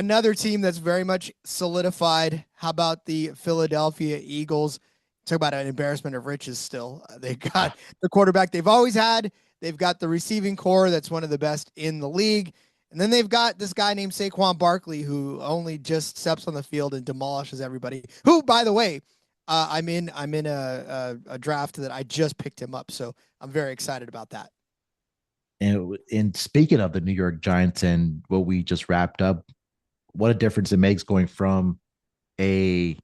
Another team that's very much solidified. How about the Philadelphia Eagles? Talk about an embarrassment of riches still. They got the quarterback they've always had. They've got the receiving core that's one of the best in the league. And then they've got this guy named Saquon Barkley who only just steps on the field and demolishes everybody. Who, by the way, I'm in a draft that I just picked him up, so I'm very excited about that. And speaking of the New York Giants and what we just wrapped up, what a difference it makes going from a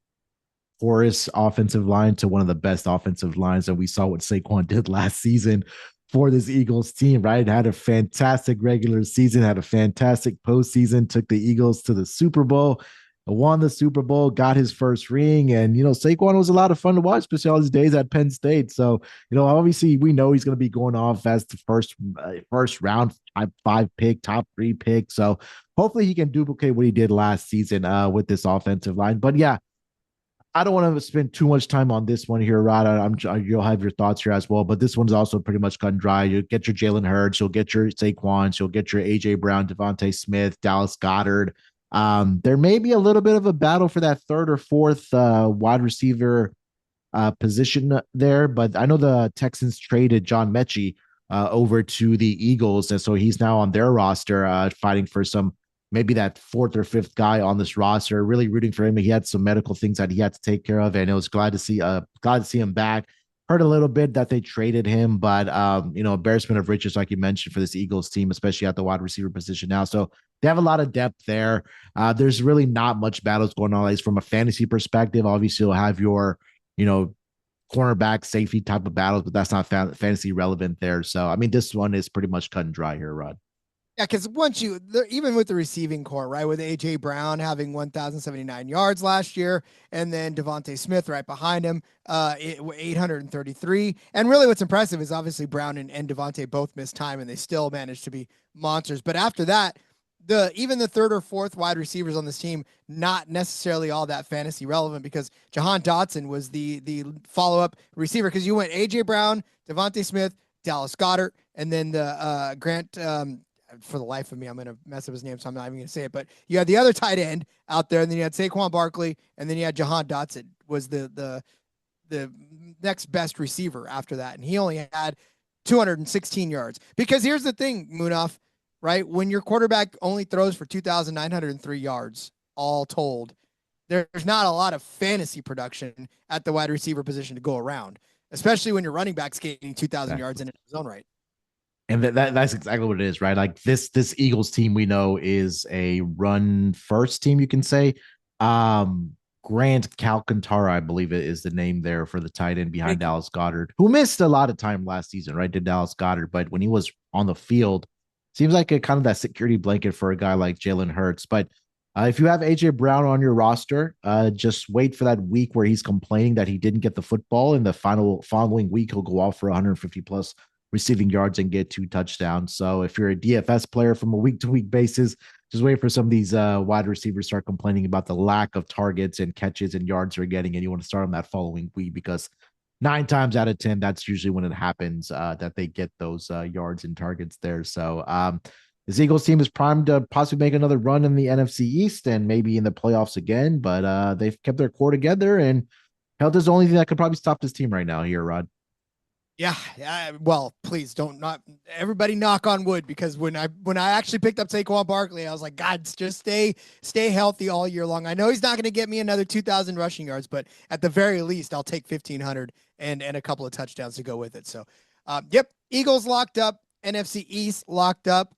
porous offensive line to one of the best offensive lines that we saw what Saquon did last season for this Eagles team, right? Had a fantastic regular season, had a fantastic postseason, took the Eagles to the Super Bowl, won the Super Bowl, got his first ring. And, Saquon was a lot of fun to watch, especially all his days at Penn State. So, obviously we know he's going to be going off as the first round, top five pick, top three pick. So hopefully he can duplicate what he did last season with this offensive line. But yeah, I don't want to spend too much time on this one here, Rod. You'll have your thoughts here as well, but this one's also pretty much cut and dry. You'll get your Jalen Hurts, you'll get your Saquon, you'll get your AJ Brown, Devontae Smith, Dallas Goddard. There may be a little bit of a battle for that third or fourth wide receiver position there, but I know the Texans traded John Mechie over to the Eagles, and so he's now on their roster, fighting for some maybe that fourth or fifth guy on this roster. Really rooting for him. He had some medical things that he had to take care of, and it was glad to see him back. Heard a little bit that they traded him, but embarrassment of riches, like you mentioned, for this Eagles team, especially at the wide receiver position now. So they have a lot of depth there. There's really not much battles going on, at least from a fantasy perspective. Obviously, you'll have your, cornerback safety type of battles, but that's not fantasy relevant there. So, I mean, this one is pretty much cut and dry here, Rod. Yeah, because even with the receiving core, right, with AJ Brown having 1,079 yards last year, and then Devontae Smith right behind him, 833. And really, what's impressive is obviously Brown and Devontae both missed time, and they still managed to be monsters. But after that, even the third or fourth wide receivers on this team not necessarily all that fantasy relevant because Jahan Dotson was the follow up receiver because you went AJ Brown, Devontae Smith, Dallas Goddard, and then the Grant. For the life of me, I'm going to mess up his name, so I'm not even going to say it. But you had the other tight end out there, and then you had Saquon Barkley, and then you had Jahan Dotson was the next best receiver after that, and he only had 216 yards. Because here's the thing, Munaf, right? When your quarterback only throws for 2,903 yards, all told, there's not a lot of fantasy production at the wide receiver position to go around, especially when your running back's getting 2,000 yards in his own right. And that's exactly what it is, right? Like this Eagles team we know is a run first team, you can say. Grant Calcantara, I believe it is the name there for the tight end behind Dallas Goddard, who missed a lot of time last season, right? Did Dallas Goddard, but when he was on the field, seems like a kind of that security blanket for a guy like Jalen Hurts. But if you have AJ Brown on your roster, just wait for that week where he's complaining that he didn't get the football. In the following week, he'll go off for 150 plus receiving yards and get 2 touchdowns. So if you're a DFS player from a week to week basis, just wait for some of these wide receivers start complaining about the lack of targets and catches and yards they're getting, and you want to start them that following week because 9 times out of 10, that's usually when it happens that they get those yards and targets there. So this Eagles team is primed to possibly make another run in the NFC East and maybe in the playoffs again, but they've kept their core together, and health is the only thing that could probably stop this team right now here, Rod. Yeah. Well, please don't not everybody knock on wood because when I actually picked up Saquon Barkley, I was like, God, just stay healthy all year long. I know he's not going to get me another 2,000 rushing yards, but at the very least, I'll take 1,500 and a couple of touchdowns to go with it. So, yep, Eagles locked up, NFC East locked up.